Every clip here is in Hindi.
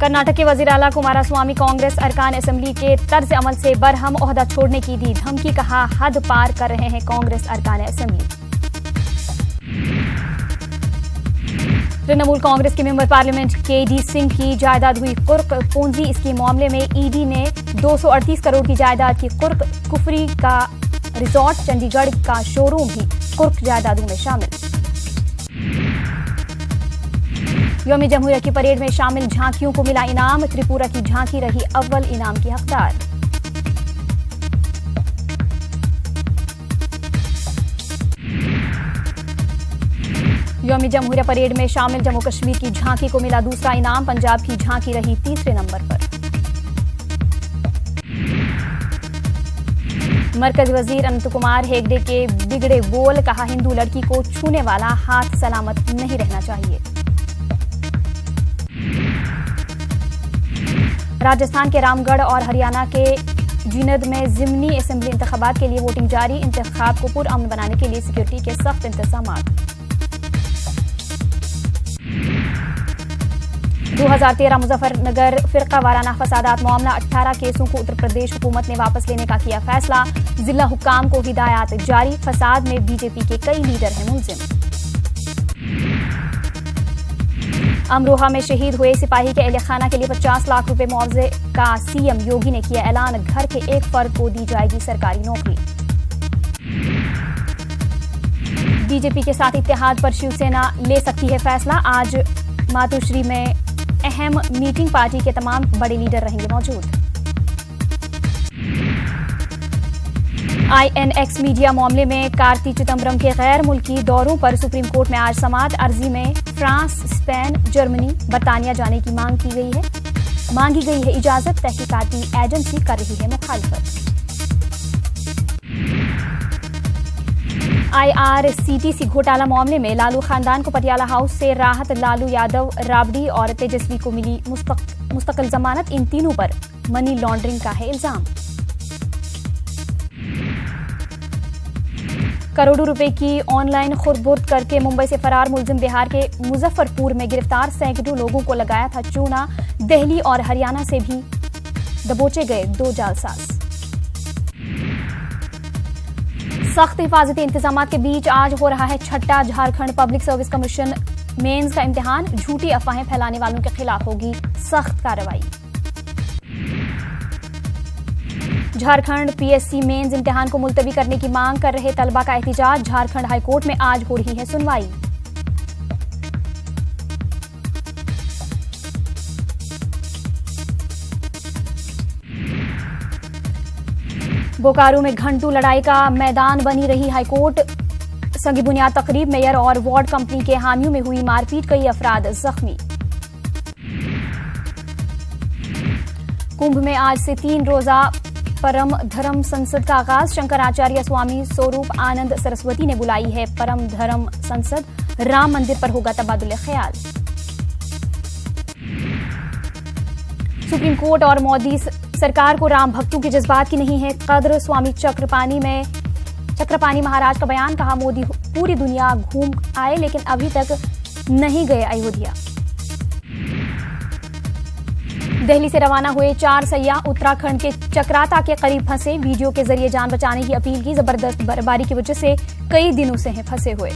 कर्नाटक के वजीर आला कुमारस्वामी कांग्रेस अरकान असेंबली के तर्ज अमल से बरहम ओहदा छोड़ने की दी धमकी, कहा हद पार कर रहे हैं कांग्रेस अरकान असेंबली। तृणमूल कांग्रेस के मेंबर पार्लियामेंट केडी सिंह की जायदाद हुई कुर्क पूंजी, इसके मामले में ईडी ने 238 करोड़ की जायदाद की कुर्क, कुफरी का रिजॉर्ट, चंडीगढ़ का शोरूम भी कुर्क जायदादों में शामिल। यौम जमहूरिया की परेड में शामिल झांकियों को मिला इनाम, त्रिपुरा की झांकी रही अव्वल इनाम की हकदार। यौम जमहूरिया परेड में शामिल जम्मू कश्मीर की झांकी को मिला दूसरा इनाम, पंजाब की झांकी रही तीसरे नंबर पर। मरकजी वजीर अनंत कुमार हेगड़े के बिगड़े बोल, कहा हिंदू लड़की को छूने वाला हाथ सलामत नहीं रहना चाहिए। राजस्थान के रामगढ़ और हरियाणा के जींद में जिमनी असेंबली इंतखाबात के लिए वोटिंग जारी, इंतखाब को पुरअमन बनाने के लिए सिक्योरिटी के सख्त इंतजामात। 2013 मुजफ्फरनगर फिरका वाराना फसादात मामला, 18 केसों को उत्तर प्रदेश हुकूमत ने वापस लेने का किया फैसला, जिला हुक्काम को हिदायत जारी, फसाद में बीजेपी के कई लीडर हैं मुलजिम। अमरोहा में शहीद हुए सिपाही के अहले खाना के लिए 50 लाख रुपए मुआवजे का सीएम योगी ने किया ऐलान, घर के एक फर्द को दी जाएगी सरकारी नौकरी। बीजेपी के साथ इत्तेहाद पर शिवसेना ले सकती है फैसला, आज मातोश्री में अहम मीटिंग, पार्टी के तमाम बड़े लीडर रहेंगे मौजूद। INX मीडिया मामले में कार्ति चिदंबरम के गैर मुल्की दौरों पर सुप्रीम कोर्ट में आज समाअत, अर्जी में फ्रांस, स्पेन, जर्मनी, बरतानिया जाने की मांगी गई है इजाजत, तहकीकाती एजेंसी कर रही है मुखालफत। IRCTC घोटाला मामले में लालू खानदान को पटियाला हाउस से राहत, लालू यादव, राबड़ी और तेजस्वी को मिली मुस्तकिल जमानत, इन तीनों पर मनी लॉन्ड्रिंग का है इल्जाम। करोड़ों रुपए की ऑनलाइन खुर्द-बुर्द करके मुंबई से फरार मुलजिम बिहार के मुजफ्फरपुर में गिरफ्तार, सैकड़ों लोगों को लगाया था चूना, दिल्ली और हरियाणा से भी दबोचे गए 2 जालसाज। सख्त हिफाजती इंतजामात के बीच आज हो रहा है छठा Jharkhand public service commission mains का इम्तिहान, झूठी अफवाहें फैलाने वालों के खिलाफ होगी सख्त कार्रवाई। झारखंड PSC मेंस इम्तिहान को मुलतवी करने की मांग कर रहे तलबा का एहतिजाज, झारखंड हाईकोर्ट में आज हो रही है सुनवाई। बोकारो में घंटों लड़ाई का मैदान बनी रही हाईकोर्ट, संगी बुनियाद तकरीब, मेयर और वार्ड कंपनी के हामियों में हुई मारपीट, कई अफराद जख्मी। कुंभ में आज से 3 रोजा परम धर्म संसद का आगाज, शंकराचार्य स्वामी स्वरूप आनंद सरस्वती ने बुलाई है परम धर्म संसद, राम मंदिर पर होगा तबादुल ख्याल। सुप्रीम कोर्ट और मोदी सरकार को राम भक्तों के जज्बात की नहीं है कद्र, स्वामी चक्रपाणी महाराज का बयान, कहा मोदी पूरी दुनिया घूम आए लेकिन अभी तक नहीं गए अयोध्या। दिल्ली से रवाना हुए 4 सयाह उत्तराखंड के चक्राता के करीब फंसे, वीडियो के जरिए जान बचाने की अपील की, जबरदस्त बर्फबारी की वजह से कई दिनों से हैं फंसे हुए।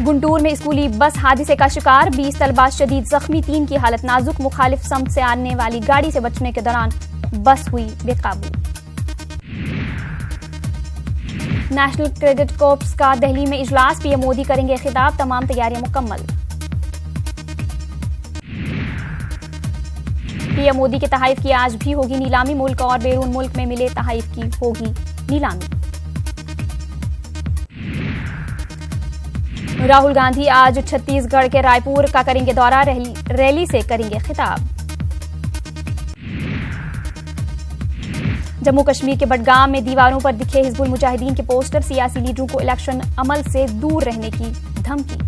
गुंटूर में स्कूली बस हादसे का शिकार, 20 तलबा शदीद जख्मी, 3 की हालत नाजुक, मुखालिफ समत से आने वाली गाड़ी से बचने के दौरान बस हुई बेकाबू। नेशनल क्रेडिट कॉर्प्स का दिल्ली में इजलास, पीएम मोदी करेंगे खिताब, तमाम तैयारियां मुकम्मल। पीएम मोदी के तहाइफ की आज भी होगी नीलामी, मुल्क और बैरून मुल्क में मिले तहाइफ की होगी नीलामी। राहुल गांधी आज छत्तीसगढ़ के रायपुर का करेंगे दौरा, रैली से करेंगे खिताब। जम्मू कश्मीर के बडगाम में दीवारों पर दिखे हिजबुल मुजाहिदीन के पोस्टर, सियासी लीडरों को इलेक्शन अमल से दूर रहने की धमकी।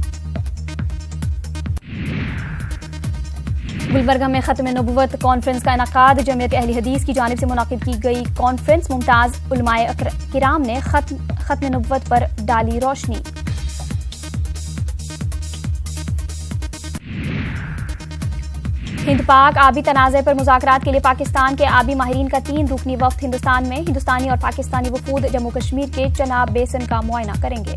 गुलबर्गा में खत्म नबुव्वत कॉन्फ्रेंस का इनकाद, जमीयत अहले हदीस की जानिब से मुनाकिद की गई कॉन्फ्रेंस, मुमताज उलमाए किराम ने खत्म नबुव्वत पर डाली रोशनी। हिंद पाक आबी तनाज़े पर मुज़ाकरात के लिए पाकिस्तान के आबी माहिरीन का 3 रुकनी वफ्द हिंदुस्तान में। हिंदुस्तानी और पाकिस्तानी वफूद जम्मू कश्मीर के चनाब बेसिन का मुआयना करेंगे।